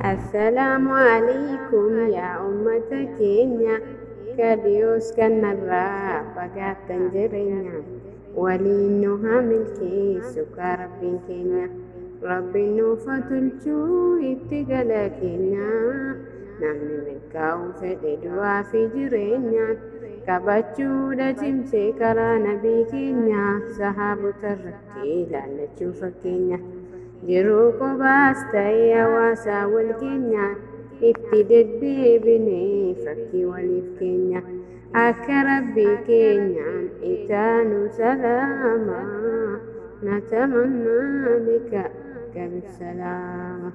السلام عليكم يا أمة كينيا كاديوس كنرا بقات تنجرينا ولينها ملكي سكر ربين كينيا ربي نوفتلشو اتقلا كينيا نمني ملكاو فددوا في جرينا كبچو دجمسي كرا نبي كينيا صحابو تركي لالچو فكينيا jiruu qobaas ta'ee hawaasaa wal keenya itti deddeebinee fakkii waliif keenya akka rabbii keenyaan itaanu salaama natamannaa lika kabisalaama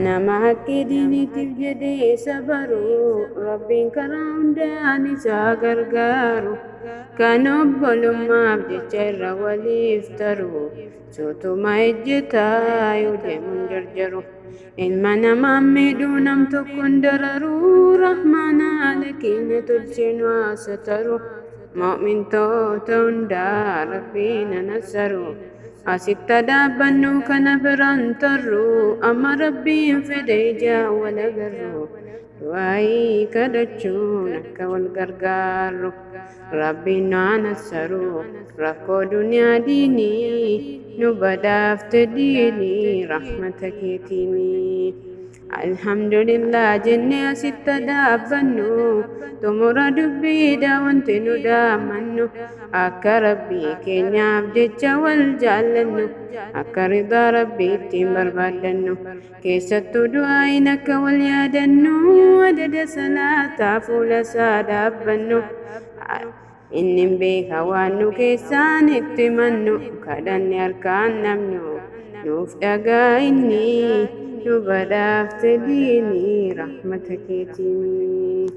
nama haqqii diiniitiif jedhee sabaruu rabbiin karaa hundaan isaa gargaaru kan obbolummaaf jecha irra waliif taru sootuma ejjetaa yoo deemuun jarjaru ilma namaa miidhuu nam tokkoon dararuu rahmaana haala keenya tolchinu haasataru mu'mintoota hundaa rabbiin anassaru asitti dhaabbannu kana biraan tarru amma rabbiin fedhe ijaa wal agarru du'aayii kadhachuun akka wal gargaarru rabbiin nu anassaru rakkoo duniyaa diinii nu badhaafte diinii rahmata keetiinii alhamdulillah jennee asitti dhaabbannu xumura dubbiidha wanti nu dhaamannu akka rabbii keenyaaf jecha wal jaallannu akka ridaa rabbii ittiin barbaaddannu keessattuu du'aayin akka wal yaadannu adada salaataa fuula isaa dhaabbannu inni beeka waan nu keessaan itti mannu kadhanne harkaan namnu nuuf dhagaa inni nu badhaafte diinii rahmata keetiinii